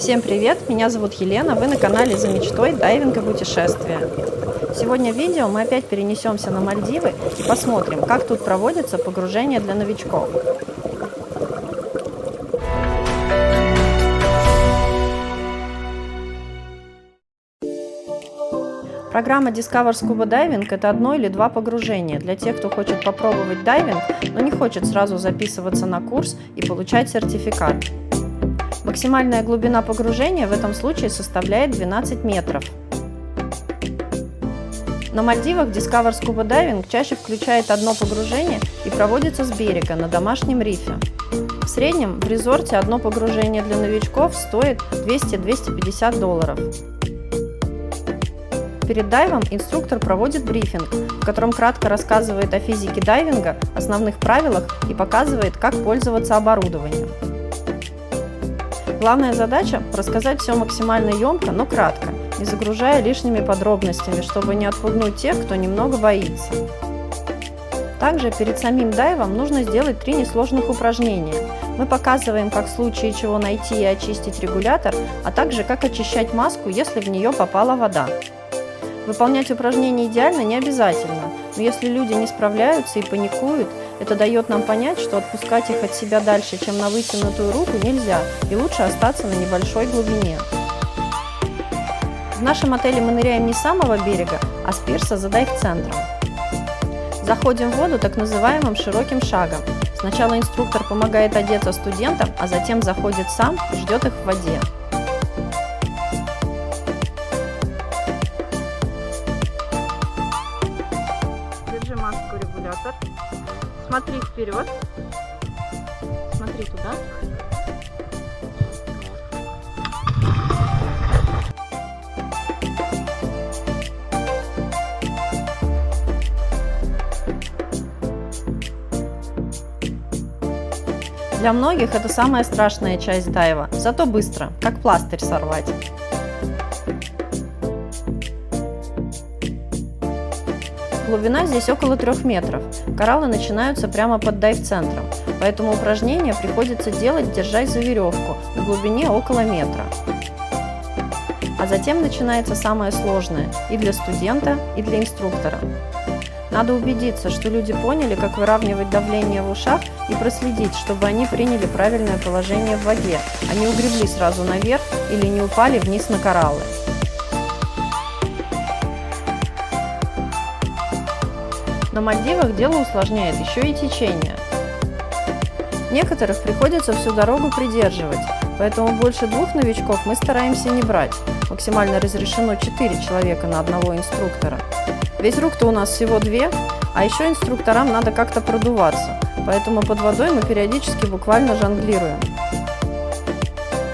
Всем привет! Меня зовут Елена, вы на канале «За мечтой. Дайвинг и путешествия». Сегодня в видео мы опять перенесемся на Мальдивы и посмотрим, как тут проводится погружение для новичков. Программа Discover Scuba Diving – это одно или два погружения для тех, кто хочет попробовать дайвинг, но не хочет сразу записываться на курс и получать сертификат. Максимальная глубина погружения в этом случае составляет 12 метров. На Мальдивах Discover Scuba Diving чаще включает одно погружение и проводится с берега на домашнем рифе. В среднем в резорте одно погружение для новичков стоит $200–250. Перед дайвом инструктор проводит брифинг, в котором кратко рассказывает о физике дайвинга, основных правилах и показывает, как пользоваться оборудованием. Главная задача – рассказать все максимально емко, но кратко, не загружая лишними подробностями, чтобы не отпугнуть тех, кто немного боится. Также перед самим дайвом нужно сделать 3 несложных упражнения. Мы показываем, как в случае чего найти и очистить регулятор, а также как очищать маску, если в нее попала вода. Выполнять упражнения идеально не обязательно, но если люди не справляются и паникуют, это дает нам понять, что отпускать их от себя дальше, чем на вытянутую руку, нельзя, и лучше остаться на небольшой глубине. В нашем отеле мы ныряем не с самого берега, а с пирса за дайв-центром. Заходим в воду так называемым широким шагом. Сначала инструктор помогает одеться студентам, а затем заходит сам и ждет их в воде. Держи маску регулятор. Смотри вперед. Смотри туда. Для многих это самая страшная часть дайва, зато быстро, как пластырь сорвать. Глубина здесь около 3 метров. Кораллы начинаются прямо под дайв-центром, поэтому упражнения приходится делать, держась за веревку на глубине около метра. А затем начинается самое сложное и для студента, и для инструктора. Надо убедиться, что люди поняли, как выравнивать давление в ушах и проследить, чтобы они приняли правильное положение в воде, а не угребли сразу наверх или не упали вниз на кораллы. На Мальдивах дело усложняет еще и течение. Некоторых приходится всю дорогу придерживать, поэтому больше 2 новичков мы стараемся не брать. Максимально разрешено 4 человека на одного инструктора. Ведь рук-то у нас всего 2, а еще инструкторам надо как-то продуваться, поэтому под водой мы периодически буквально жонглируем.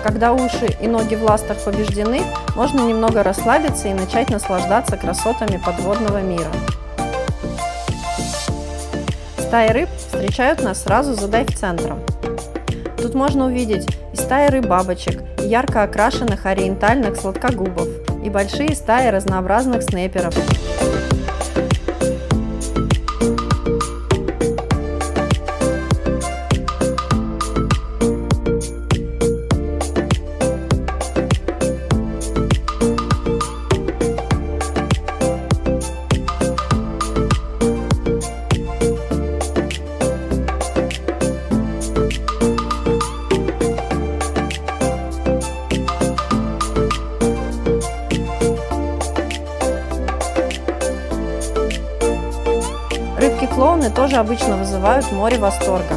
Когда уши и ноги в ластах побеждены, можно немного расслабиться и начать наслаждаться красотами подводного мира. Стаи рыб встречают нас сразу за дайв-центром. Тут можно увидеть и стаи рыб-бабочек, и ярко окрашенных ориентальных сладкогубов, и большие стаи разнообразных снэперов. Рыбки-клоуны тоже обычно вызывают море восторга.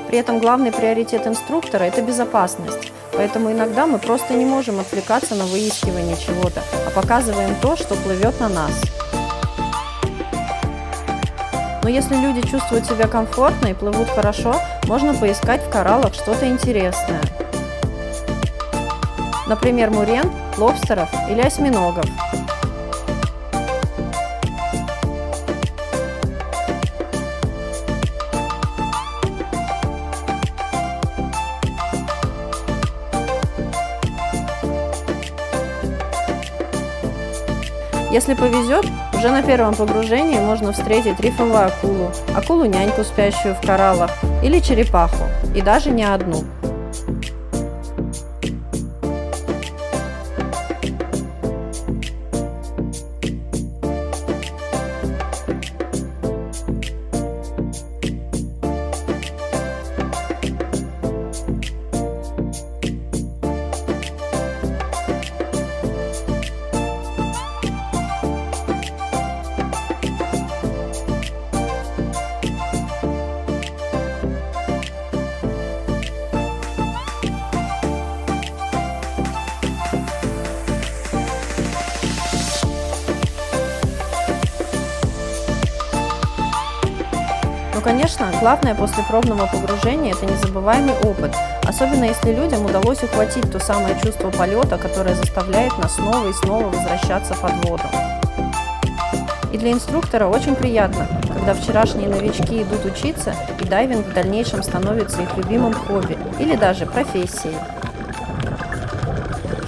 При этом главный приоритет инструктора – это безопасность, поэтому иногда мы просто не можем отвлекаться на выискивание чего-то, а показываем то, что плывет на нас. Но если люди чувствуют себя комфортно и плывут хорошо, можно поискать в кораллах что-то интересное. Например, мурен, лобстеров или осьминогов. Если повезет, Уже на первом погружении можно встретить рифовую акулу, акулу-няньку, спящую в кораллах, или черепаху, и даже не одну. Но, конечно, главное после пробного погружения – это незабываемый опыт, особенно если людям удалось ухватить то самое чувство полета, которое заставляет нас снова и снова возвращаться под воду. И для инструктора очень приятно, когда вчерашние новички идут учиться, и дайвинг в дальнейшем становится их любимым хобби или даже профессией.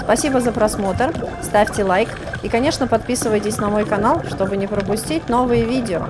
Спасибо за просмотр, ставьте лайк и, конечно, подписывайтесь на мой канал, чтобы не пропустить новые видео.